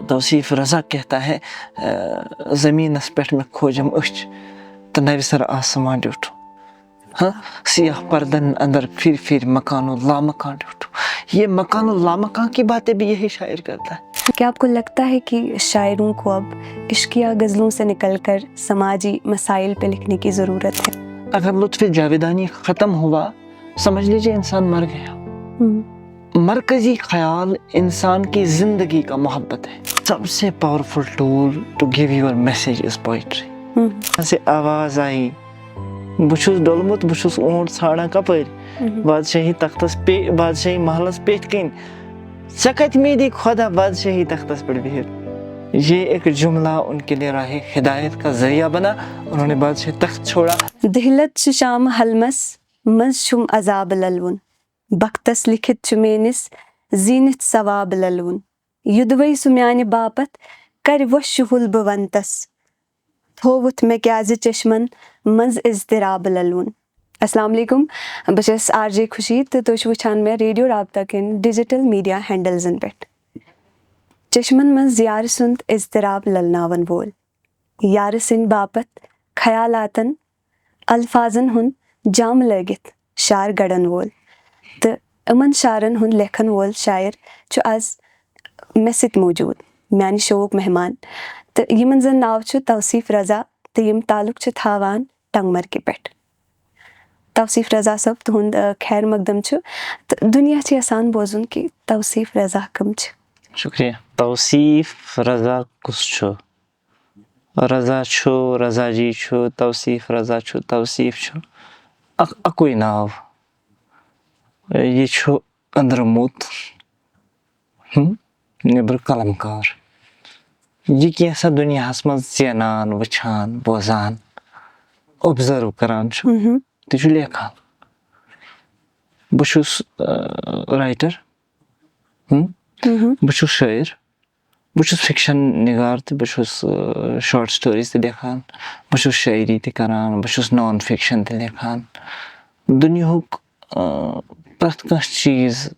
توصیف رضا کہتا ہے زمینس پٮ۪ٹھ مےٚ کھوجم أچھ تہٕ نَوِ سر آسمان ڈیوٹھو ہاں سیاہ پردن اندر پھر پھر مکان و لامکان ڈیوٹھو. یہ مکان و لامکان کی باتیں بھی یہی شاعر کرتا ہے. کیا آپ کو لگتا ہے کہ شاعروں کو اب عشقیہ غزلوں سے نکل کر سماجی مسائل پہ لکھنے کی ضرورت ہے؟ اگر لطف جاویدانی ختم ہوا سمجھ لیجیے انسان مر گیا. مرکزی خیال انسان کی زندگی کا محبت ہے. سب سے powerful tool to give your message is poetry. سے آواز آئی بچھس ڈولمت بچھس اونٹ ژھانڈان کپر بادشاہی تختس پہ بادشاہی محلس پیٹھ کن ژےٚ کتہِ میدی خدا بادشاہی تختس پہ بہت. یہ ایک جملہ ان کے لیے راہ ہدایت کا ذریعہ بنا. انہوں نے بادشاہی تخت چھوڑا. دہلت چھ شام حلمس مز چھم عذاب للون بختس لکھت چھ میٲنس زینت ثواب للون یدوے سہ میانہ باپت کر وش ہل بہ ونتس تھووت مے کیازِ چشمن منز اضطراب للون. السلام علیکم بہ چھس آر جے خوشی تو تُہۍ چھِو وٕچھان مےٚ ریڈیو رابطہ کٮ۪ن ڈِجِٹل میٖڈیا ہینڈلزن پٮ۪ٹھ. چشمن منز یارٕ سُنٛد اضطراب للناون وول یارٕ سٕنٛدِ باپت خیالاتن الفاظن ہُنٛد جام لٲگِتھ شار گڑن وول تہٕ یِمن شارن ہُنٛد لیکھن وول شاعر چھُ آز مےٚ سۭتۍ موٗجوٗد میانہِ شووُک مہمان تہٕ یِمن زن ناو چھُ توصیف رضا تہٕ یِم تعلق چھِ تھاوان ٹنگمرگہِ پٮ۪ٹھ. توصیف رضا صٲب تُہُنٛد خیر مقدم چھُ تہٕ دُنیا چھِ یژھان بوزُن کہِ توصیف رضا کٕم چھِ. شکریہ. توصیف رضا کُس چھُ؟ رضا چھُ رضا جی چھُ توصیف رضا چھُ توصیف چھُ اکوے ناو. یہ چھُ أنٛدرمُت نیٚبرٕ قلم کار. یہ کینٛژھا دُنیاہس منٛز زینان وٕچھان بوزان اوبزرو کران چھُ تہِ چھُ لیکھان. بہٕ چھُس رائٹر بہٕ چھُس شٲعر بہٕ چھُس فکشن نگار تہِ بہٕ چھُس شارٹ سٹوریز تہِ لیکھان بہٕ چھُس شاعری تہِ کران بہٕ چھُس نان فکشن تہِ لیکھان. دُنیہُک پرٛٮ۪تھ کانٛہہ چیٖز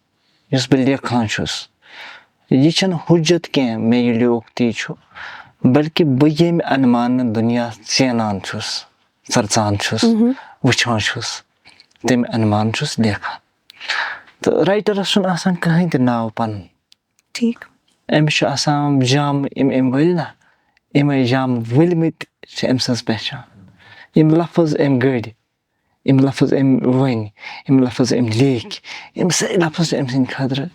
یُس بہٕ لیکھان چھُس یہِ چھنہٕ حُجت کینٛہہ مےٚ یہِ لیوٗکھ تی چھُ بلکہِ بہٕ ییٚمہِ انمانہٕ دُنیا ژینان چھُس ژرژان چھُس وٕچھان چھُس تَمہِ انمان چھُس لیکھان. تہٕ رائٹرس چھُنہٕ آسان کٕہٕنۍ تہِ ناو پنُن. ٹھیٖک. أمِس چھُ آسان جامہٕ أمۍ ؤلۍ نا یِمے جامہٕ ؤلۍمٕتۍ چھِ أمۍ سٕنٛز پہچان. یِم لفظ أمۍ گٔڑۍ یِم لفظ أمۍ ؤنۍ یِم لفظ أمۍ لیکھۍ یِم سٲری لفظ چھِ أمۍ سٕنٛدِ خٲطرٕ.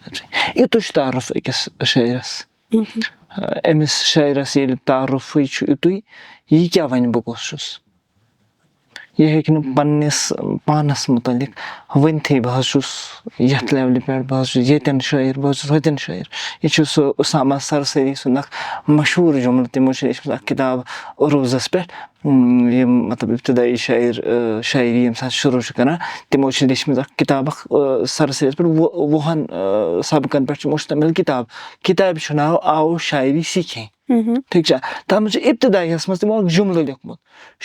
یِتُے چھُ تعارُف أکِس شٲعرس. أمِس شٲعرس ییٚلہِ تعارُفٕے چھُ یِتُے یہِ کیٛاہ وَنہِ بہٕ کُس چھُس. یہِ ہیٚکہِ نہٕ پننِس پانس متعلق ؤنتھٕے بہٕ حظ چھُس یتھ لیولہِ پٮ۪ٹھ بہٕ حظ چھُس ییٚتٮ۪ن شٲعر بہٕ حظ چھُس ہوٚتٮ۪ن شٲعر. یہِ چھُ سُہ اُسامہ سرسٲری سُنٛد اکھ مشہوٗر جملہٕ تِمو چھِ لیچھمٕژ اکھ کِتاب عروٗزس پٮ۪ٹھ یِم مطلب ابتدٲیی شاعر شاعری ییٚمہِ ساتہٕ شروٗع چھِ کران تِمو چھِ لیچھمٕژ اکھ کِتاب اکھ سرسٲریَس پٮ۪ٹھ 20 سبقن پٮ۪ٹھ چھِ مُشتمل کِتاب. کِتابہِ چھُ ناو آو شاعری سیکھیں. ٹھیٖک چھا. تتھ منٛز چھُ ابتدائیَس منٛز تِمو اکھ جملہٕ لیوٗکھمُت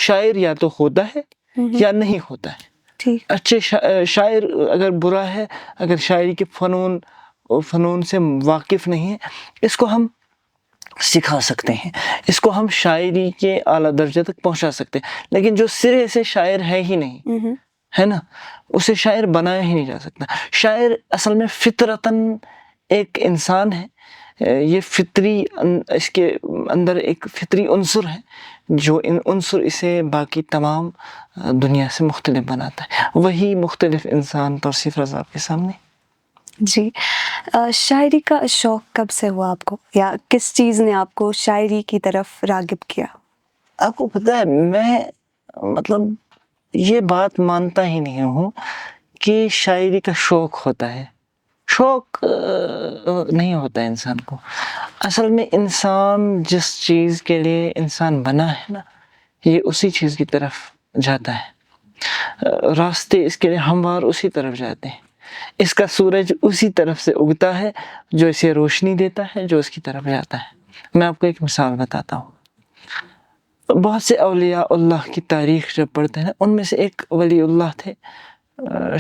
شاعر یا تو ہوتا ہے یا نہیں ہوتا ہے. اچھا شاعر اگر برا ہے اگر شاعری کے فنون سے واقف نہیں ہے اس کو ہم سکھا سکتے ہیں اس کو ہم شاعری کے اعلیٰ درجے تک پہنچا سکتے ہیں لیکن جو سرے سے شاعر ہے ہی نہیں ہے نا اسے شاعر بنایا ہی نہیں جا سکتا. شاعر اصل میں فطرتاً ایک انسان ہے. یہ فطری اس کے اندر ایک فطری عنصر ہے جو ان عنصر اسے باقی تمام دنیا سے مختلف بناتا ہے. وہی مختلف انسان توصیف رضا کے سامنے. جی شاعری کا شوق کب سے ہوا آپ کو یا کس چیز نے آپ کو شاعری کی طرف راغب کیا؟ آپ کو پتہ ہے میں مطلب یہ بات مانتا ہی نہیں ہوں کہ شاعری کا شوق ہوتا ہے. شوق نہیں ہوتا ہے انسان کو. اصل میں انسان جس چیز کے لیے انسان بنا ہے نا یہ اسی چیز کی طرف جاتا ہے. راستے اس کے لیے ہموار اسی طرف جاتے ہیں. اس کا سورج اسی طرف سے اگتا ہے جو اسے روشنی دیتا ہے جو اس کی طرف جاتا ہے. میں آپ کو ایک مثال بتاتا ہوں. بہت سے اولیاء اللہ کی تاریخ جب پڑھتے ہیں ان میں سے ایک ولی اللہ تھے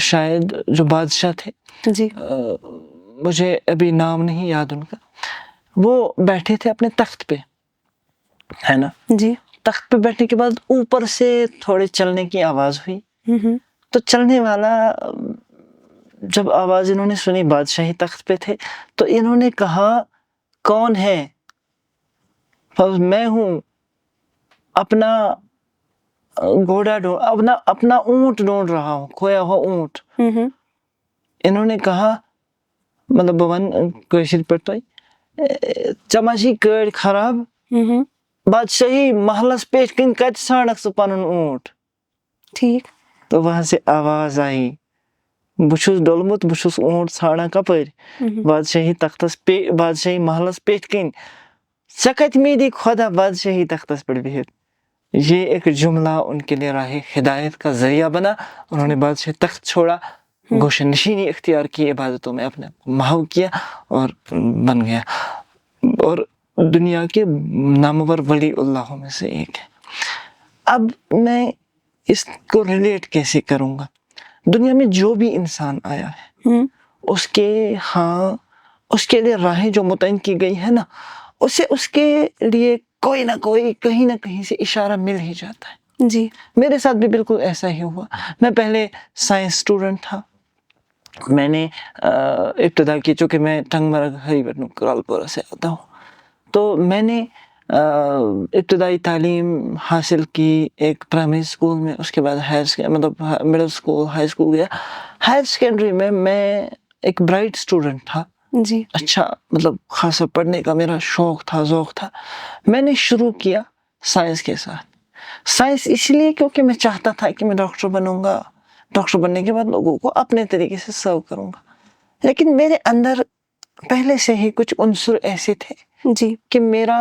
شاید جو بادشاہ تھے. جی مجھے ابھی نام نہیں یاد ان کا. وہ بیٹھے تھے اپنے تخت پہ، ہے نا، جی. تخت پہ بیٹھنے کے بعد اوپر سے تھوڑے چلنے کی آواز ہوئی. ہوں. تو چلنے والا جب آواز انہوں نے سنی، بادشاہی تخت پہ تھے، تو انہوں نے کہا کون ہے؟ میں ہوں، اپنا گھوڑا اپنا اونٹ ڈھونڈ رہا ہوں، کھویا ہوا اونٹ. انہوں نے کہا، مطلب بون کٲشِر پٲٹھۍ تۄہہِ ژےٚ ما چھی کٲڑۍ خراب، بادشاہی محلس پیٹھ کِنۍ کتہِ ژھانڈکھ ژٕ پنُن اونٹ. ٹھیک. تو وہاں سے آواز آئی، بہٕ چھُس ڈوٚلمُت، بہٕ چھُس اونٹ ژھانڈان کپٲرۍ، بادشاہی تختس بادشاہی محلس پیٹھ کِنۍ. ژےٚ کتہِ میٖدی خۄدا بادشاہی تختس پٮ۪ٹھ بِہِتھ. یہ ایک جملہ ان کے لیے راہ ہدایت کا ذریعہ بنا. انہوں نے بادشاہ تخت چھوڑا، گوشہ نشینی اختیار کی، عبادتوں میں اپنے محو کیا اور بن گیا، اور دنیا کے نامور ولی اللہ میں سے ایک ہے. اب میں اس کو ریلیٹ کیسے کروں گا؟ دنیا میں جو بھی انسان آیا ہے اس کے لیے راہیں جو متعین کی گئی ہے نا، اسے اس کے لیے کوئی نہ کوئی کہیں نہ کہیں سے اشارہ مل ہی جاتا ہے. جی. میرے ساتھ بھی بالکل ایسا ہی ہوا. میں پہلے سائنس اسٹوڈنٹ تھا. میں نے ابتدا کی، چونکہ میں ٹنگ مرگ ہری بٹن کرالپورہ سے آتا ہوں، تو میں نے ابتدائی تعلیم حاصل کی ایک پرائمری اسکول میں. اس کے بعد مطلب مڈل اسکول، ہائی اسکول گیا. ہائر سیکنڈری میں ایک برائٹ اسٹوڈنٹ تھا. جی. اچھا، مطلب خاصا پڑھنے کا میرا شوق تھا، ذوق تھا. میں نے شروع کیا سائنس کے ساتھ. سائنس اس لیے کیونکہ میں چاہتا تھا کہ میں ڈاکٹر بنوں گا، ڈاکٹر بننے کے بعد لوگوں کو اپنے طریقے سے سرو کروں گا. لیکن میرے اندر پہلے سے ہی کچھ عنصر ایسے تھے جی. کہ میرا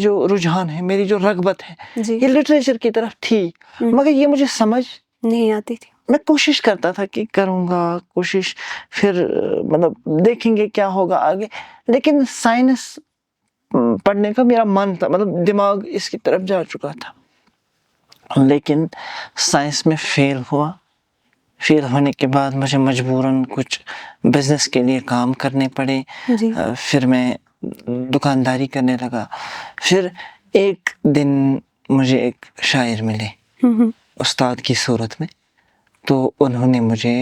جو رجحان ہے، میری جو رغبت ہے، جی. یہ لٹریچر کی طرف تھی، مگر یہ مجھے سمجھ نہیں آتی تھی. میں کوشش کرتا تھا کہ کروں گا کوشش، پھر مطلب دیکھیں گے کیا ہوگا آگے. لیکن سائنس پڑھنے کا میرا من تھا، مطلب دماغ اس کی طرف جا چکا تھا. لیکن سائنس میں فیل ہوا. فیل ہونے کے بعد مجھے مجبوراً کچھ بزنس کے لیے کام کرنے پڑے. جی. پھر میں دکانداری کرنے لگا. پھر ایک دن مجھے ایک شاعر ملے استاد کی صورت میں. تو انہوں نے مجھے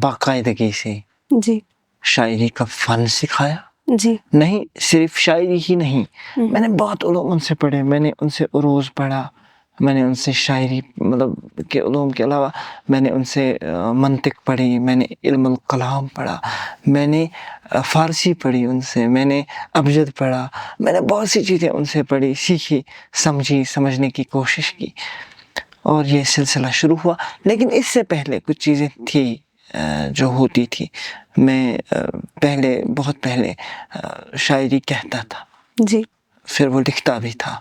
باقاعدگی سے جی. شاعری کا فن سکھایا. جی. نہیں صرف شاعری ہی نہیں، میں نے بہت علوم ان سے پڑھے. میں نے ان سے عروض پڑھا، میں نے ان سے شاعری مطلب کے علوم کے علاوہ میں نے ان سے منطق پڑھی، میں نے علم الکلام پڑھا، میں نے فارسی پڑھی ان سے، میں نے ابجد پڑھا. میں نے بہت سی چیزیں ان سے پڑھی، سیکھی، سمجھنے کی کوشش کی، اور یہ سلسلہ شروع ہوا. لیکن اس سے پہلے کچھ چیزیں تھی جو ہوتی تھی. میں بہت پہلے شاعری کہتا تھا. جی. پھر وہ لکھتا بھی تھا،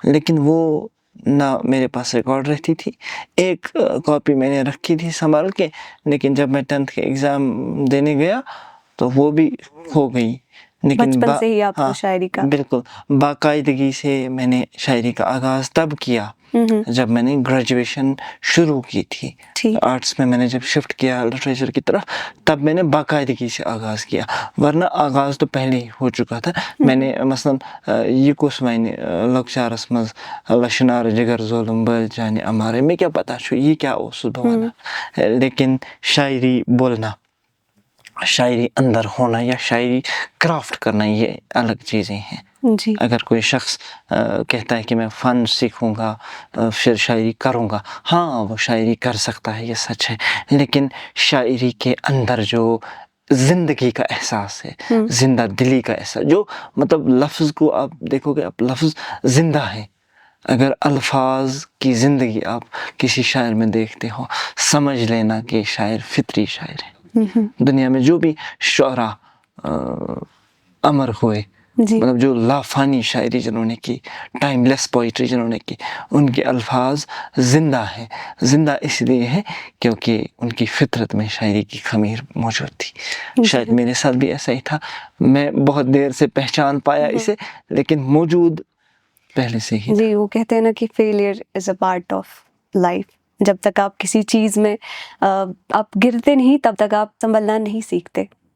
لیکن وہ نہ میرے پاس ریکارڈ رہتی تھی. ایک کاپی میں نے رکھی تھی سنبھال کے، لیکن جب میں 10th کے ایگزام دینے گیا تو وہ بھی کھو گئی. لیکن بچپن سے ہی آپ کو شاعری کا؟ بالکل باقاعدگی سے میں نے شاعری کا آغاز تب کیا جب میں نے گریجویشن شروع کی تھی. آرٹس میں نے جب شفٹ کیا لٹریچر کی طرف، تب میں نے باقاعدگی سے آغاز کیا. ورنہ آغاز تو پہلے ہی ہو چکا تھا. میں نے مثلاً یہ کس وَنہِ لۄکچارَس منٛز لَچھنار جگر ظولم بٔلۍ جانہِ اَمارے، مےٚ کیٛاہ پتہ چھُ یہ کیا اوسُس بہٕ وَنان. لیکن شاعری بولنا، شاعری اندر ہونا یا شاعری کرافٹ کرنا، یہ الگ چیزیں ہیں. جی. اگر کوئی شخص کہتا ہے کہ میں فن سیکھوں گا پھر شاعری کروں گا، ہاں وہ شاعری کر سکتا ہے، یہ سچ ہے. لیکن شاعری کے اندر جو زندگی کا احساس ہے، زندہ دلی کا احساس، جو مطلب لفظ کو آپ دیکھو گے، آپ لفظ زندہ ہے. اگر الفاظ کی زندگی آپ کسی شاعر میں دیکھتے ہو، سمجھ لینا کہ شاعر فطری شاعر ہے. دنیا میں جو بھی شعراء امر ہوئے، مطلب جو لافانی شاعری جنہوں نے کی، ٹائم لیس پوئٹری جنہوں نے کی، ان کے الفاظ زندہ ہیں. زندہ اس لیے ہے کیونکہ ان کی فطرت میں شاعری کی خمیر موجود تھی. شاید میرے ساتھ بھی ایسا ہی تھا. میں بہت دیر سے پہچان پایا اسے، لیکن موجود پہلے سے ہی. جی، وہ کہتے ہیں نا کہ failure is a part of life. جب تک آپ کسی چیز میں آپ گرتے نہیں، تب تک آپ سنبھلنا نہیں سیکھتے.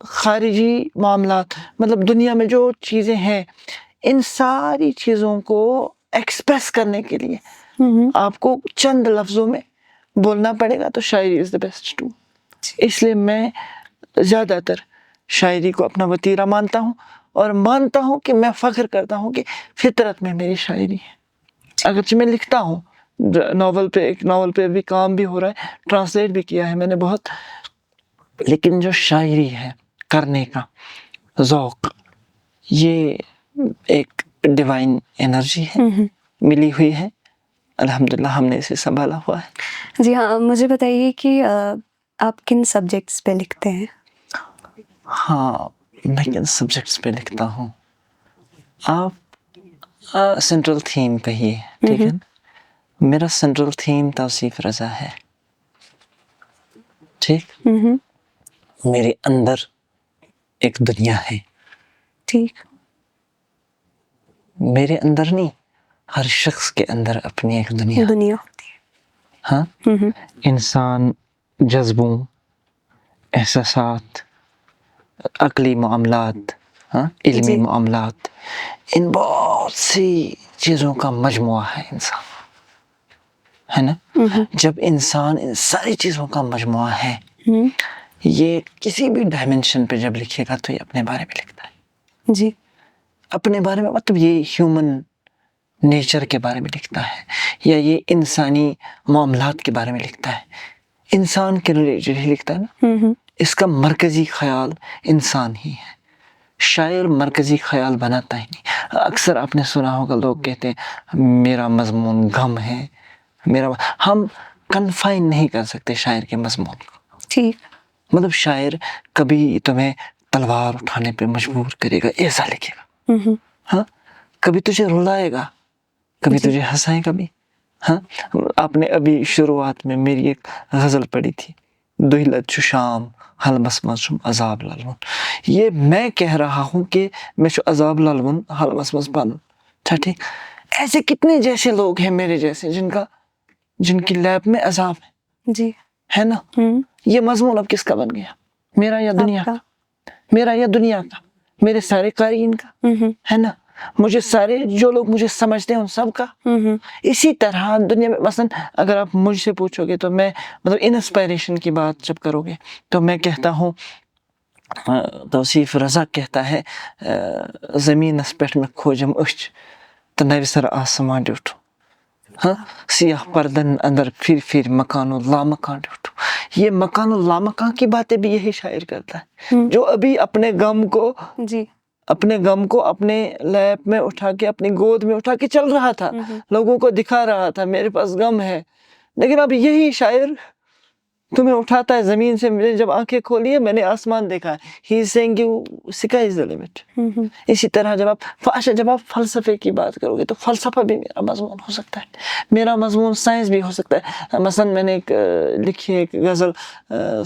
خارجی معاملات، مطلب دنیا میں جو چیزیں ہیں ان ساری چیزوں کو ایکسپریس کرنے کے لیے آپ کو چند لفظوں میں بولنا پڑے گا، تو شاعری از دا بیسٹ ٹو. اس لیے میں زیادہ تر شاعری کو اپنا وتیرہ مانتا ہوں، اور مانتا ہوں کہ میں فخر کرتا ہوں کہ فطرت میں میری شاعری ہے. اگرچہ میں لکھتا ہوں ایک ناول پہ بھی کام بھی ہو رہا ہے، ٹرانسلیٹ بھی کیا ہے میں نے بہت، لیکن جو شاعری ہے کرنے کا ذوق، یہ ایک ڈیوائن انرجی ہے، ملی ہوئی ہے، الحمدللہ ہم نے اسے سنبھالا ہوا ہے. جی ہاں، مجھے بتائیے کہ آپ کن سبجیکٹس پہ لکھتے ہیں؟ ہاں، میں کن سبجیکٹس پہ لکھتا ہوں، آپ سینٹرل تھیم پہ ہی ہے، ٹھیک ہے نا. میرا سینٹرل تھیم توصیف رضا ہے، ٹھیک. میرے اندر ایک دنیا ہے، ٹھیک. میرے اندر نہیں، ہر شخص کے اندر اپنی ایک دنیا ہوتی ہے. ہاں. انسان جذبوں، احساسات، عقلی معاملات، ہاں، علمی معاملات، ان بہت سی چیزوں کا مجموعہ ہے انسان، ہے نا. جب انسان ان ساری چیزوں کا مجموعہ ہے، یہ کسی بھی ڈائمنشن پہ جب لکھے گا تو یہ اپنے بارے میں لکھتا ہے. جی. اپنے بارے میں مطلب یہ ہیومن نیچر کے بارے میں لکھتا ہے، یا یہ انسانی معاملات کے بارے میں لکھتا ہے، انسان کے ریلیٹڈ ہی لکھتا ہے نا. اس کا مرکزی خیال انسان ہی ہے. شاعر مرکزی خیال بناتا ہی نہیں. اکثر آپ نے سنا ہوگا لوگ کہتے ہیں میرا مضمون غم ہے، ہم کنفائن نہیں کر سکتے شاعر کے مضمون کو. ٹھیک. مطلب شاعر کبھی تمہیں تلوار اٹھانے پہ مجبور کرے گا، ایسا لکھے گا. ہاں، کبھی تجھے رلائے گا، کبھی تجھے ہنسائے گا بھی. ہاں، آپ نے ابھی شروعات میں میری ایک غزل پڑھی تھی، دہلت چھو شام حلمس مز چھم عذاب للون. یہ میں کہہ رہا ہوں کہ میں چھو عذاب للون حلمس مز پن. ٹھیک. ایسے کتنے جیسے لوگ ہیں میرے جیسے جن کی لیب میں عذاب ہے. جی. ہے نا. یہ مضمون اب کس کا بن گیا؟ میرا یا دنیا کا؟ میرا یا دنیا کا؟ میرے سارے قارئین کا، ہے نا. مجھے سارے جو لوگ مجھے سمجھتے ہیں ان سب کا. اسی طرح دنیا میں مثلا اگر آپ مجھ سے پوچھو گے تو میں مطلب انسپائریشن کی بات جب کرو گے تو میں کہتا ہوں، توصیف رضا کہتا ہے زمینس پہ میں کھوجم أچھ تو نوِ سر آسمان ڈیوٹھو. ہاں، سیاہ پردن اندر پھر پھر مکان و لامکان ڈیوٹھو. یہ مکان و لامکان کی باتیں بھی یہی شاعر کرتا ہے، جو ابھی اپنے غم کو اپنے لیپ میں اٹھا کے، اپنی گود میں اٹھا کے چل رہا تھا، لوگوں کو دکھا رہا تھا میرے پاس غم ہے. لیکن اب یہی شاعر تمہیں اٹھاتا ہے زمین سے. میں جب آنکھیں کھولی ہے میں نے آسمان دیکھا ہے. He is seeing you sky is the limit. اسی طرح جب آپ فلسفے کی بات کرو گے تو فلسفہ بھی میرا مضمون ہو سکتا ہے، میرا مضمون سائنس بھی ہو سکتا ہے. مثلا میں نے ایک لکھی ہے ایک غزل،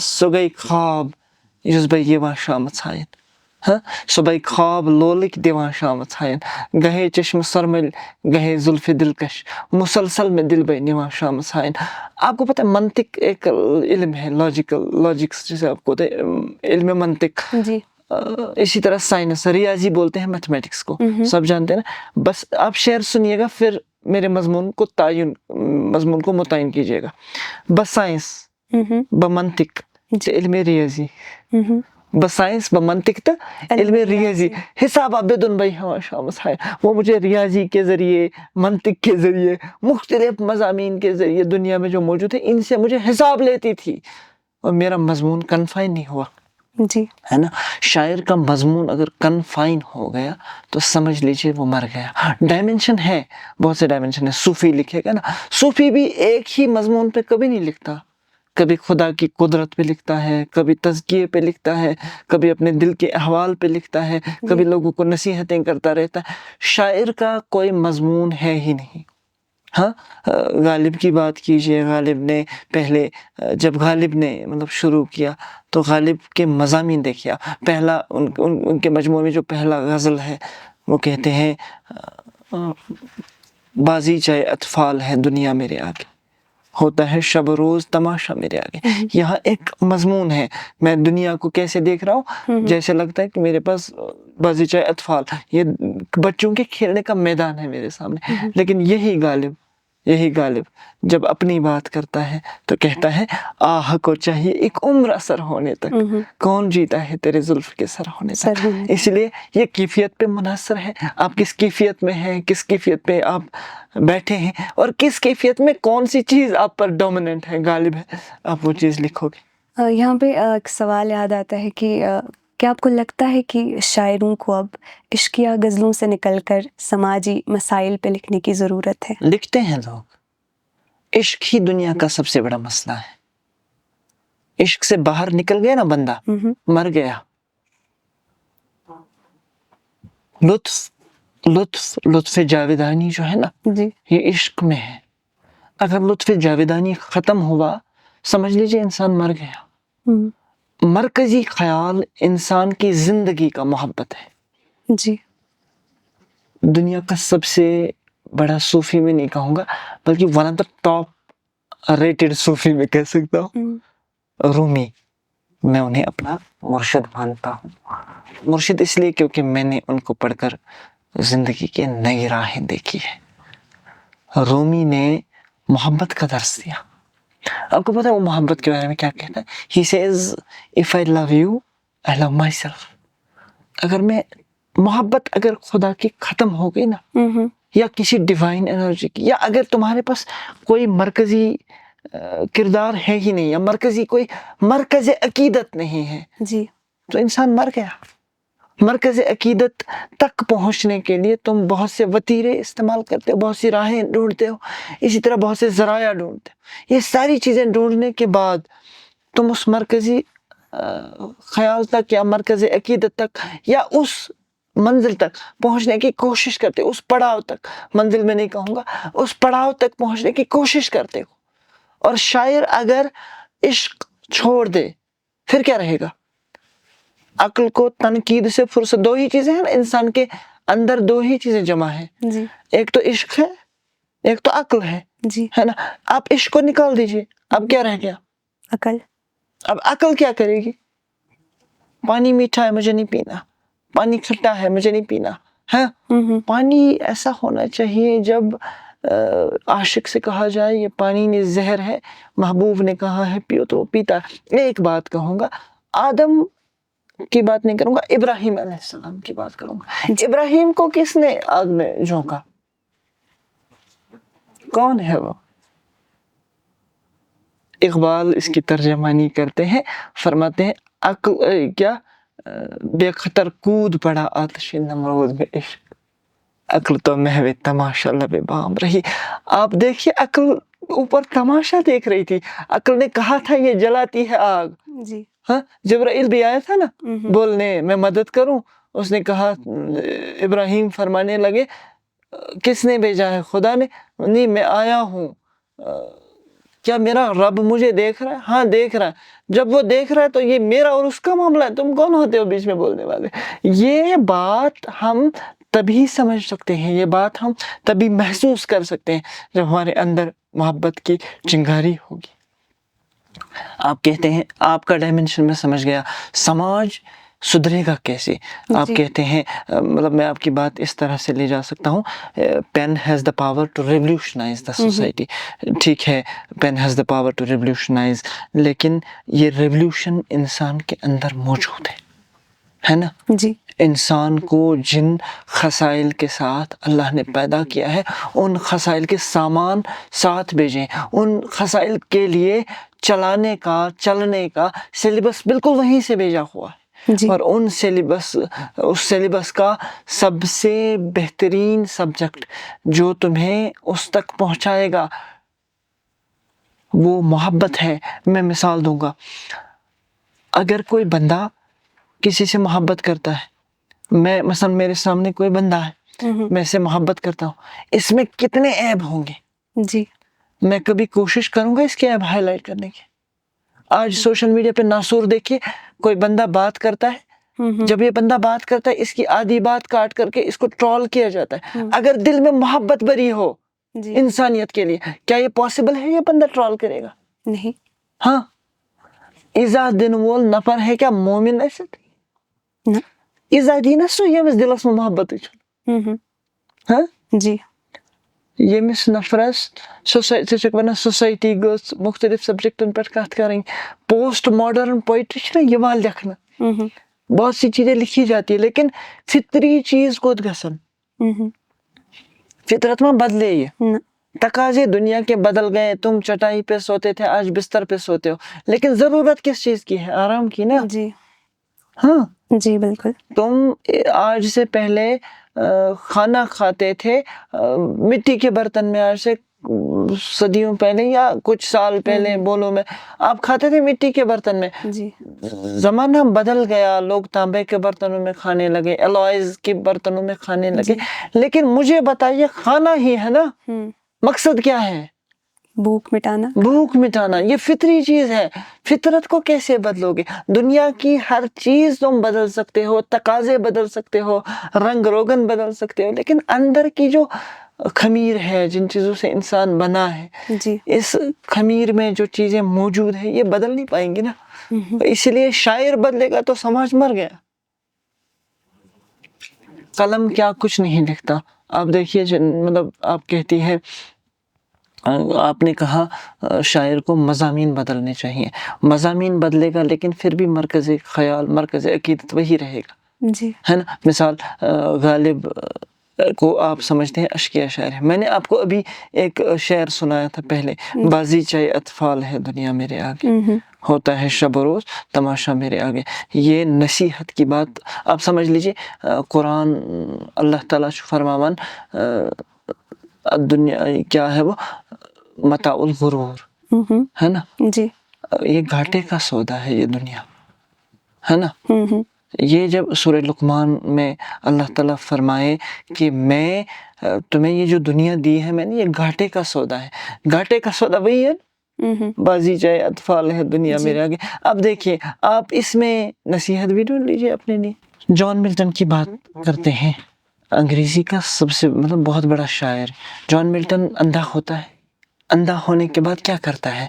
سگئی خواب یس بہ یوان شامت ژھایَن. ہاں، صبح خواب لولک دیوان شامت ژھایَن، گہے چشم سرمل گہے زلف دلکش مسلسل میں دل بہ نوان شامت ژھایَن. آپ کو پتہ ہے منطق ایک علم ہے، لاجکس جسے آپ کو علم منطق. جی. اسی طرح سائنس، ریاضی بولتے ہیں میتھمیٹکس کو، سب جانتے ہیں نا. بس آپ شعر سنیے گا پھر میرے مضمون کو متعین کیجیے گا. بسائنس بمنطق علم ریاضی، بسائنس بمنطق تا علم ریاضی حساب بدن بھائی ہوا شامت ژھایَن. وہ مجھے ریاضی کے ذریعے، منطق کے ذریعے، مختلف مضامین کے ذریعے دنیا میں جو موجود ہے ان سے مجھے حساب لیتی تھی، اور میرا مضمون کنفائن نہیں ہوا. جی. ہے نا. شاعر کا مضمون اگر کنفائن ہو گیا تو سمجھ لیجیے وہ مر گیا. ڈائمنشن ہے، بہت سے ڈائمنشن ہے. صوفی لکھے گا نا، صوفی بھی ایک ہی مضمون پہ کبھی نہیں لکھتا. کبھی خدا کی قدرت پہ لکھتا ہے، کبھی تزکیے پہ لکھتا ہے، کبھی اپنے دل کے احوال پہ لکھتا ہے، کبھی لوگوں کو نصیحتیں کرتا رہتا ہے. شاعر کا کوئی مضمون ہے ہی نہیں. ہاں، غالب کی بات کیجئے. غالب نے پہلے جب غالب نے مطلب شروع کیا تو غالب کے مضامین دیکھیا. پہلا ان کے مجموعے میں جو پہلا غزل ہے وہ کہتے ہیں بازی چاہے اطفال ہے دنیا میرے آگے، ہوتا ہے شب روز تماشا میرے آگے. یہاں ایک مضمون ہے، میں دنیا کو کیسے دیکھ رہا ہوں، جیسے لگتا ہے کہ میرے پاس بازیچہ اطفال، یہ بچوں کے کھیلنے کا میدان ہے میرے سامنے. لیکن یہی غالب جب اپنی بات کرتا ہے تو کہتا ہے آہ کو چاہیے ایک عمر اثر ہونے تک، کون جیتا ہے تیرے زلف کے سر ہونے تک. اس لیے یہ کیفیت پہ منحصر ہے، آپ کس کیفیت میں ہیں، کس کیفیت پہ آپ بیٹھے ہیں، اور کس کیفیت میں کون سی چیز آپ پر ڈومیننٹ ہے، غالب ہے، آپ وہ چیز لکھو گے. یہاں پہ ایک سوال یاد آتا ہے کہ کیا آپ کو لگتا ہے کہ شاعروں کو اب عشقیہ غزلوں سے نکل کر سماجی مسائل پہ لکھنے کی ضرورت ہے؟ لکھتے ہیں لوگ، عشق ہی دنیا کا سب سے بڑا مسئلہ ہے. عشق سے باہر نکل گیا نا بندہ، مر گیا. لطف جاویدانی جو ہے نا، جی یہ عشق میں ہے. اگر لطف جاویدانی ختم ہوا، سمجھ لیجئے انسان مر گیا. مرکزی خیال انسان کی زندگی کا محبت ہے. جی دنیا کا سب سے بڑا صوفی میں نہیں کہوں گا، بلکہ one of the top rated صوفی میں کہہ سکتا ہوں، رومی. میں انہیں اپنا مرشد مانتا ہوں. مرشد اس لیے کیونکہ میں نے ان کو پڑھ کر زندگی کے نئی راہیں دیکھی ہے. رومی نے محبت کا درس دیا. آپ کو پتہ ہے وہ محبت کے بارے میں کیا کہتا ہے؟ He says, if I love you, I love myself. اگر میں محبت اگر خدا کی ختم ہو گئی نا، یا کسی ڈیوائن انرجی کی، یا اگر تمہارے پاس کوئی مرکزی کردار ہے ہی نہیں، یا کوئی مرکز عقیدت نہیں ہے، جی تو انسان مر گیا. مرکز عقیدت تک پہنچنے کے لیے تم بہت سے وتیرے استعمال کرتے ہو، بہت سی راہیں ڈھونڈتے ہو، اسی طرح بہت سے ذرائع ڈھونڈتے ہو. یہ ساری چیزیں ڈھونڈنے کے بعد تم اس مرکزی خیال تک، یا مرکز عقیدت تک، یا اس منزل تک پہنچنے کی کوشش کرتے ہو، اس پڑاؤ تک، منزل میں نہیں کہوں گا، اس پڑاؤ تک پہنچنے کی کوشش کرتے ہو. اور شاعر اگر عشق چھوڑ دے پھر کیا رہے گا؟ عقل کو تنقید سے فرصت. دو ہی چیزیں ہیں نا انسان کے اندر، دو ہی چیزیں جمع ہیں، جی ایک تو عشق ہے، ایک تو عقل ہے، جی ہے نا. آپ عشق کو نکال دیجئے، اب کیا رہ گیا؟ عقل. اب عقل کیا کرے گی؟ پانی میٹھا ہے مجھے نہیں پینا، پانی کھٹا ہے مجھے نہیں پینا ہے. پانی ایسا ہونا چاہیے جب عاشق سے کہا جائے یہ پانی میں زہر ہے، محبوب نے کہا ہے پیو تو وہ پیتا ہے. ایک بات کہوں گا، آدم کی بات نہیں کروں گا، ابراہیم علیہ السلام کی بات کروں گا. ابراہیم کو کس نے آگ میں جھونکا؟ کون ہے وہ؟ اقبال اس کی ترجمانی کرتے ہیں، فرماتے ہیں عقل کیا بے خطر کود پڑا آتش نمرود میں عشق، عقل تو محو تماشا لب بام رہی. آپ دیکھیے عقل اوپر تماشا دیکھ رہی تھی. عقل نے کہا تھا یہ جلاتی ہے آگ. جی ہاں جبرائیل بھی آیا تھا نا بولنے میں مدد کروں، اس نے کہا، ابراہیم فرمانے لگے کس نے بھیجا ہے؟ خدا نے. نہیں میں آیا ہوں. کیا میرا رب مجھے دیکھ رہا ہے؟ ہاں دیکھ رہا ہے. جب وہ دیکھ رہا ہے تو یہ میرا اور اس کا معاملہ ہے، تم کون ہوتے ہو بیچ میں بولنے والے؟ یہ بات ہم تبھی سمجھ سکتے ہیں، یہ بات ہم تبھی محسوس کر سکتے ہیں جب ہمارے اندر محبت کی چنگاری ہوگی. آپ کہتے ہیں آپ کا ڈائمنشن میں سمجھ گیا، سماج سدھرے گا کیسے؟ آپ کہتے ہیں، مطلب میں آپ کی بات اس طرح سے لے جا سکتا ہوں، pen has the power to revolutionise the society. ٹھیک ہے، pen has the power to revolutionise, لیکن یہ ریولیوشن انسان کے اندر موجود ہے نا. جی انسان کو جن خسائل کے ساتھ اللہ نے پیدا کیا ہے، ان خسائل کے سامان ساتھ بھیجیں، ان خسائل کے لیے چلانے کا، چلنے کا سلیبس بالکل وہیں سے بھیجا ہوا ہے. اور اس سلیبس کا سب سے بہترین سبجیکٹ جو تمہیں اس تک پہنچائے گا وہ محبت ہے. میں مثال دوں گا، اگر کوئی بندہ کسی سے محبت کرتا ہے، میں مثلا میرے سامنے کوئی بندہ ہے، میں اسے محبت کرتا ہوں، اس میں کتنے عیب ہوں گے؟ جی میں کبھی کوشش کروں گا اس کے عیب ہائی لائٹ کرنے کی؟ آج سوشل میڈیا پہ ناسور دیکھیے، کوئی بندہ بات کرتا ہے، جب یہ بندہ بات کرتا ہے اس کی آدھی بات کاٹ کر کے اس کو ٹرول کیا جاتا ہے. اگر دل میں محبت بری ہو جی انسانیت کے لیے. کیا یہ پاسبل ہے یہ بندہ ٹرول کرے گا؟ نہیں. ہاں ایزا دن وول نفر ہے کیا مومن ٲسِتھ؟ نہ. ایزا دی نا سُہ ییٚمِس دِلس منٛز محبتٕے چھُنہٕ. ہاں جی ییٚمِس نفرس ژٕ چھُکھ ونان سوسایٹی گٔژھ مختلف سبجیکٹن پٮ۪ٹھ کتھ کرٕنۍ. پوسٹ ماڈرن پوئٹری چھِ نا یِوان لیکھنہٕ، بہت سی چیزیں لکھی جاتی ہے لیکن فطری چیز کوٚت گژھن؟ فطرت ما بدلے یہ. نہ. تقاضے دنیا کے بدل گئے. تم چٹائی پہ سوتے تھے آج بستر پہ سوتے ہو، لیکن ضرورت کس چیز کی ہے؟ آرام کی نا. جی ہاں جی بالکل. تم آج سے پہلے کھانا کھاتے تھے مٹی کے برتن میں، آج سے صدیوں پہلے یا کچھ سال پہلے بولو میں آپ کھاتے تھے مٹی کے برتن میں. جی زمانہ بدل گیا، لوگ تانبے کے برتنوں میں کھانے لگے، الوائز کے برتنوں میں کھانے لگے. لیکن مجھے بتائیے کھانا ہی ہے نا، مقصد کیا ہے؟ بھوک مٹانا. بھوک مٹانا. یہ فطری چیز ہے. فطرت کو کیسے بدلو گے؟ دنیا کی ہر چیز تم بدل سکتے ہو، تقاضے بدل سکتے ہو، رنگ روگن بدل سکتے ہو، لیکن اندر کی جو خمیر ہے، جن چیزوں سے انسان بنا ہے، جی اس خمیر میں جو چیزیں موجود ہیں یہ بدل نہیں پائیں گی نا. اس لیے شاعر بدلے گا تو سماج مر گیا. قلم کیا کچھ نہیں لکھتا. آپ دیکھیے مطلب آپ کہتی ہے، آپ نے کہا شاعر کو مضامین بدلنے چاہیے. مضامین بدلے گا لیکن پھر بھی مرکز خیال، مرکز عقیدت وہی رہے گا. جی ہے نا. مثال غالب کو آپ سمجھتے ہیں اشقیہ شاعر ہے. میں نے آپ کو ابھی ایک شعر سنایا تھا پہلے، بازی چاہے اطفال ہے دنیا میرے آگے، ہوتا ہے شب و روز تماشا میرے آگے. یہ نصیحت کی بات آپ سمجھ لیجئے. قرآن اللہ تعالیٰ فرماون دنیا کیا ہے وہ متاع الغرور ہے نا. جی یہ گھاٹے کا سودا ہے یہ دنیا، ہے نا. یہ جب سورہ لقمان میں اللہ تعالیٰ فرمائے کہ میں تمہیں یہ جو دنیا دی ہے میں نے، یہ گھاٹے کا سودا ہے. گھاٹے کا سودا وہی ہے، بازی چاہے اطفال ہے دنیا میرے آگے. اب دیکھیے آپ اس میں نصیحت بھی ڈھونڈ لیجیے اپنے لیے. جان ملٹن کی بات کرتے ہیں، انگریزی کا سب سے مطلب بہت بڑا شاعر. جان ملٹن اندھا ہوتا ہے، اندھا ہونے کے بعد کیا کرتا ہے؟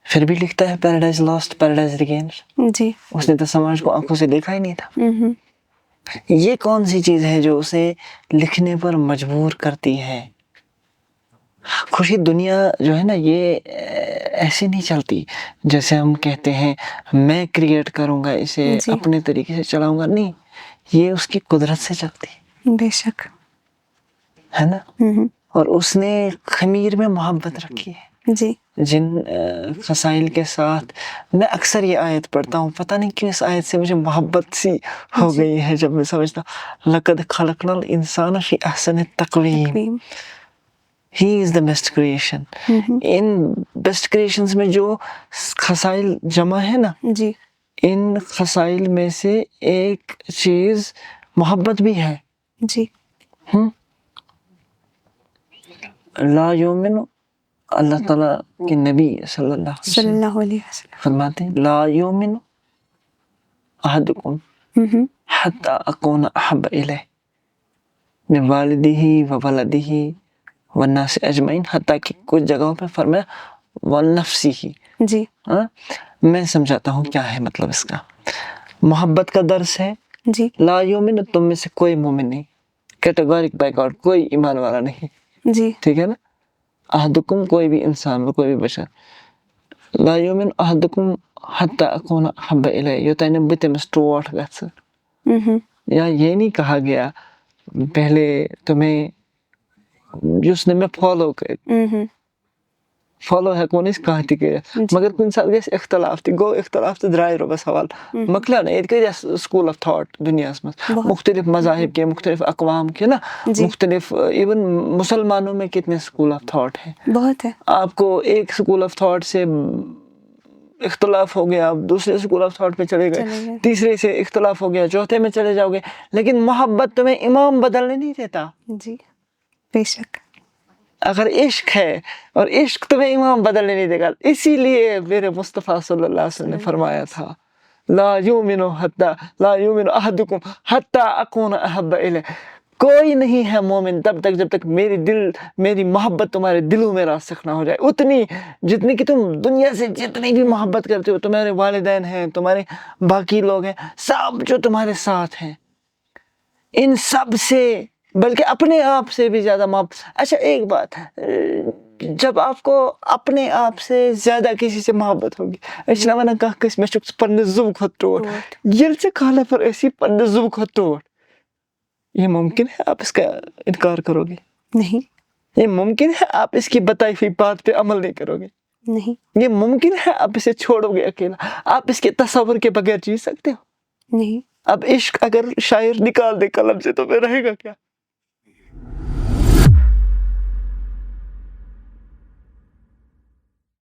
پھر بھی لکھتا ہے پیراڈائز لاسٹ پیراڈائز ریگینڈ. جی اس نے تو سماج کو آنکھوں سے دیکھا ہی نہیں تھا. یہ کون سی چیز ہے جو اسے لکھنے پر مجبور کرتی ہے؟ خوشی دنیا جو ہے نا یہ ایسے نہیں چلتی جیسے ہم کہتے ہیں میں کریٹ کروں گا اسے اپنے طریقے سے چلاؤں گا. نہیں، یہ اس کی قدرت سے چلتی ہے. بے شک ہے نا. اور اس نے خمیر میں محبت رکھی ہے. جی جن خسائل کے ساتھ میں اکثر یہ آیت پڑھتا ہوں، پتہ نہیں کیوں اس آیت سے مجھے محبت سی ہو گئی ہے. جب میں سمجھتا ہوں لَقَدْ خَلَقْنَا الْإِنسَانَ فِي أَحْسَنِ تَقْوِيمٍ، he is the best creation. ان بیسٹ کریشنز میں جو خسائل جمع ہے نا، جی ان خسائل میں سے ایک چیز محبت بھی ہے. جی لا یومن، اللہ تعالیٰ کے نبی صلی اللہ علیہ وسلم فرماتے ہیں لا یومن احدکم حتی اکون احب الیہ من والدہ و ولدہ والناس اجمعین، حتیٰ کہ کچھ جگہوں پہ فرمایا والنفسہ. جی میں سمجھاتا ہوں کیا ہے مطلب اس کا. محبت کا درس ہے جی لا یومن، تم میں سے کوئی مومن نہیں، کیٹیگورک بائی گاڈ، کوئی ایمان والا نہیں. جی ٹھیک ہے نا. احدکم کوئی بھی انسان، کوئی بھی بشر. لا یومن احدکم حتی اکون احب الیہ، یوتانۍ بہٕ تٔمِس ٹوٹھ گژھٕ. یا یہ نہیں کہا گیا پہلے تمہیں یُس نہٕ مےٚ فالو کرِ. فالو ہیٚکو نہٕ أسۍ کانٛہہ تہِ کٔرِتھ، مگر کُنہِ ساتہٕ گژھِ اختلاف تہِ. گوٚو اختلاف تہٕ درٛاے رۄبس حوالہٕ، مۄکلیو نا. ییٚتہِ کۭتیاہ سکوٗل آف تھاٹ دُنیاہس منٛز، مختلف مذاہب کے، مختلف اقوام کے نا، مختلف ایون مسلمانوں میں کتنے سکول آف تھاٹ ہیں. بہت ہے. آپ کو ایک سکول آف تھاٹ سے اختلاف ہو گیا، آپ دوسرے سکول آف تھاٹ پہ چلے گئے، تیسرے سے اختلاف ہو گیا، چوتھے میں چلے جاؤ گے. لیکن محبت تمہیں امام بدلنے نہیں دیتا. جی بے شک. اگر عشق ہے اور عشق تمہیں امام بدلنے نہیں دے گا. اسی لیے میرے مصطفیٰ صلی اللہ علیہ وسلم نے فرمایا تھا لا یؤمن احدکم حتی اکون احب الیہ. کوئی نہیں ہے مومن تب تک جب تک میری محبت تمہارے دلوں میں راسخ نہ ہو جائے. اتنی جتنی کہ تم دنیا سے جتنی بھی محبت کرتے ہو, تمہارے والدین ہیں, تمہارے باقی لوگ ہیں, سب جو تمہارے ساتھ ہیں, ان سب سے بلکہ اپنے آپ سے بھی زیادہ محبت. اچھا ایک بات, جب آپ کو اپنے آپ سے زیادہ کسی سے محبت ہوگی, اسلام نے کہا کہ میں چھُس پننہِ زُبہٕ کھۄتہٕ ٹوٹھ, ییٚلہِ ژےٚ کانٛہہ نفر ٲسی پننہِ زُبہٕ کھۄتہٕ ٹوٹھ, یہ ممکن ہے آپ اس کا انکار کرو گے؟ نہیں. یہ ممکن ہے آپ اس کی بتائی ہوئی بات پہ عمل نہیں کرو گے؟ نہیں. یہ ممکن ہے آپ اسے چھوڑو گے اکیلا؟ آپ اس کے تصور کے بغیر جی سکتے ہو؟ نہیں. اب عشق اگر شاعر نکال دے قلم سے تو پھر رہے گا کیا؟